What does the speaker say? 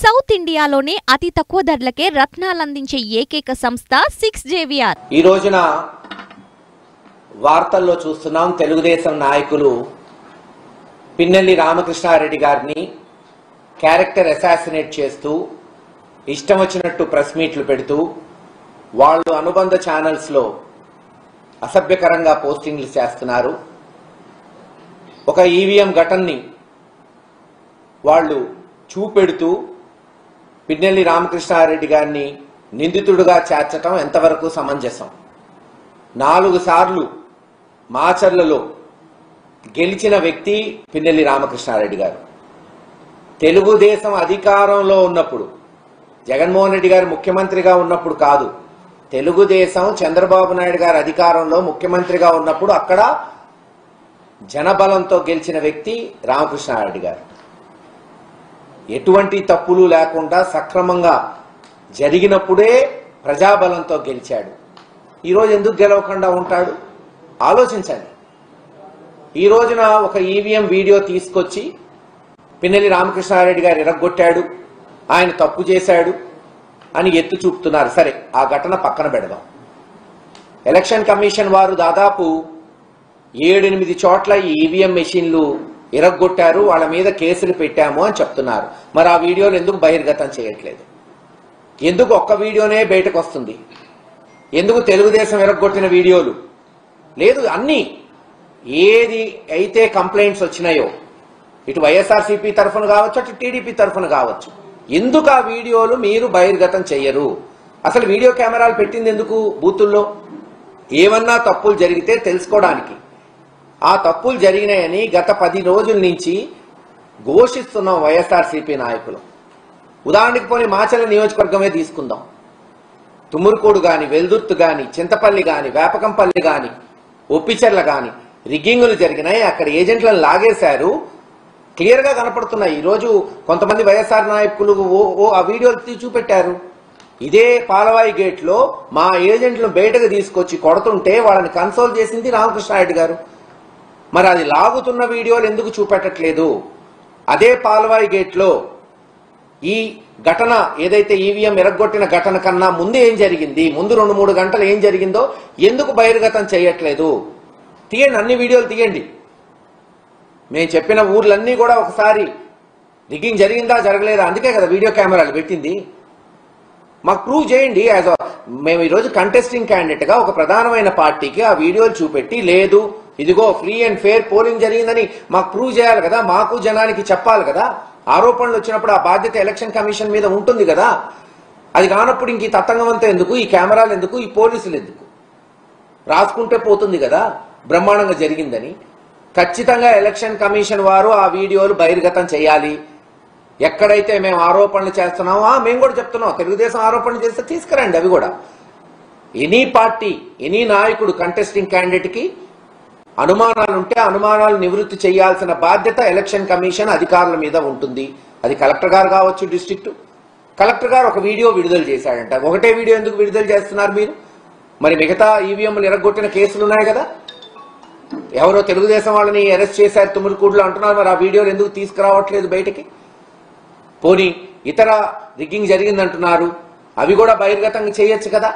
South ఇండియాలోనే అతి తక్కువ ధరలకే రత్నాలందించే ఏకైక సంస్థ 6JVR. ఈ రోజున వార్తల్లో చూస్తున్నాం, తెలుగుదేశం నాయకులు పిన్నెల్లి రామకృష్ణారెడ్డి గారిని క్యారెక్టర్ అసాసినేట్ చేస్తూ ఇష్టం వచ్చినట్టు ప్రెస్ మీట్లు పెడుతూ వాళ్ళు అనుబంధ ఛానల్స్ లో అసభ్యకరంగా పోస్టింగ్లు చేస్తున్నారు. ఒక ఈవీఎం ఘటనని వాళ్ళు చూపెడుతూ పిన్నెల్లి రామకృష్ణారెడ్డి గారిని నిందితుడుగా చేర్చటం ఎంతవరకు సమంజసం? 4 సార్లు మాచర్లలో గెలిచిన వ్యక్తి పిన్నెల్లి రామకృష్ణారెడ్డి గారు. తెలుగుదేశం అధికారంలో ఉన్నప్పుడు, జగన్మోహన్ రెడ్డి గారు ముఖ్యమంత్రిగా ఉన్నప్పుడు కాదు, తెలుగుదేశం చంద్రబాబు నాయుడు గారు అధికారంలో ముఖ్యమంత్రిగా ఉన్నప్పుడు అక్కడ జనబలంతో గెలిచిన వ్యక్తి రామకృష్ణారెడ్డి గారు. ఎటువంటి తప్పులు లేకుండా సక్రమంగా జరిగినప్పుడే ప్రజాబలంతో గెలిచాడు. ఈరోజు ఎందుకు గెలవకుండా ఉంటాడు? ఆలోచించండి. ఈ రోజున ఒక ఈవీఎం వీడియో తీసుకొచ్చి పిన్నెల్లి రామకృష్ణారెడ్డి గారు ఎరగొట్టాడు, ఆయన తప్పు చేశాడు అని ఎత్తు చూపుతున్నారు. సరే, ఆ ఘటన పక్కన పెడదాం. ఎలక్షన్ కమిషన్ వారు దాదాపు 7-8 చోట్ల ఈ ఈవీఎం మెషిన్లు ఎరగొట్టారు, వాళ్ళ మీద కేసులు పెట్టాము అని చెప్తున్నారు. మరి ఆ వీడియోలు ఎందుకు బహిర్గతం చేయట్లేదు? ఎందుకు ఒక్క వీడియోనే బయటకు వస్తుంది? ఎందుకు తెలుగుదేశం ఎరగొట్టిన వీడియోలు లేదు? అన్ని ఏది అయితే కంప్లైంట్స్ వచ్చినాయో, ఇటు వైఎస్ఆర్సీపీ తరఫున కావచ్చు, అటు టీడీపీ తరఫున కావచ్చు, ఎందుకు ఆ వీడియోలు మీరు బహిర్గతం చెయ్యరు? అసలు వీడియో కెమెరాలు పెట్టింది ఎందుకు? బూతుల్లో ఏమన్నా తప్పులు జరిగితే తెలుసుకోవడానికి. ఆ తప్పులు జరిగినాయని గత 10 రోజుల నుంచి ఘోషిస్తున్నాం వైఎస్ఆర్సీపీ నాయకులు. ఉదాహరణకి పోనీ మాచర్ల నియోజకవర్గమే తీసుకుందాం. తుమురుకోడు గాని, వెల్దుర్తి గాని, చింతపల్లి గాని, వేపకంపల్లి గాని, ఒప్పిచెర్ల గాని రిగ్గింగులు జరిగినాయి. అక్కడ ఏజెంట్లను లాగేశారు, క్లియర్ గా కనపడుతున్నాయి. ఈరోజు కొంతమంది వైఎస్ఆర్ నాయకులు ఆ వీడియోలు చూపెట్టారు. ఇదే పాలవాయి గేట్ లో మా ఏజెంట్లను బయటకు తీసుకొచ్చి కొడుతుంటే వాళ్ళని కన్సోల్ చేసింది రామకృష్ణారెడ్డి గారు. మరి అది లాగుతున్న వీడియోలు ఎందుకు చూపెట్టట్లేదు? అదే పాలవాయి గేట్ లో ఈ ఘటన ఏదైతే ఈవీఎం ఎరగొట్టిన ఘటన కన్నా ముందు ఏం జరిగింది, ముందు 2-3 గంటలు ఏం జరిగిందో ఎందుకు బహిర్గతం చేయట్లేదు? తీయండి, అన్ని వీడియోలు తీయండి. మేము చెప్పిన ఊర్లన్నీ కూడా ఒకసారి రిగ్గింగ్ జరిగిందా జరగలేదా, అందుకే కదా వీడియో కెమెరాలు పెట్టింది. మాకు ప్రూవ్ చేయండి. మేము ఈరోజు కంటెస్టింగ్ క్యాండిడేట్ గా ఒక ప్రధానమైన పార్టీకి ఆ వీడియోలు చూపెట్టి, లేదు ఇదిగో ఫ్రీ అండ్ ఫేర్ పోలింగ్ జరిగిందని మాకు ప్రూవ్ చేయాలి కదా, మాకు జనానికి చెప్పాలి కదా. ఆరోపణలు వచ్చినప్పుడు ఆ బాధ్యత ఎలక్షన్ కమిషన్ మీద ఉంటుంది కదా. అది కానప్పుడు ఇంక ఈ తతంగమంతా ఎందుకు, ఈ కెమెరాలు ఎందుకు, ఈ పోలీసులు ఎందుకు? రాసుకుంటే పోతుంది కదా బ్రహ్మాండంగా జరిగిందని. ఖచ్చితంగా ఎలక్షన్ కమిషన్ వారు ఆ వీడియోలు బహిర్గతం చేయాలి. ఎక్కడైతే మేము ఆరోపణలు చేస్తున్నామో మేము కూడా చెప్తున్నాం, తెలుగుదేశం ఆరోపణలు చేస్తే తీసుకురండి అవి కూడా. ఎనీ పార్టీ, ఎనీ నాయకుడు కంటెస్టింగ్ క్యాండిడేట్ కి అనుమానాలు ఉంటే అనుమానాలు నివృత్తి చేయాల్సిన బాధ్యత ఎలక్షన్ కమిషన్ అధికారుల మీద ఉంటుంది. అది కలెక్టర్ గారు కావచ్చు, డిస్ట్రిక్ట్ కలెక్టర్ గారు ఒక వీడియో విడుదల చేశాడంట. ఒకటే వీడియో ఎందుకు విడుదల చేస్తున్నారు మీరు? మరి మిగతా ఈవీఎంలు ఎరగొట్టిన కేసులు ఉన్నాయి కదా, ఎవరో తెలుగుదేశం వాళ్ళని అరెస్ట్ చేశారు తుమురుకూడులో అంటున్నారు. మరి ఆ వీడియోలు ఎందుకు తీసుకురావట్లేదు బయటికి? పోనీ ఇతర రిగ్గింగ్ జరిగిందంటున్నారు, అవి కూడా బహిర్గతంగా చేయొచ్చు కదా.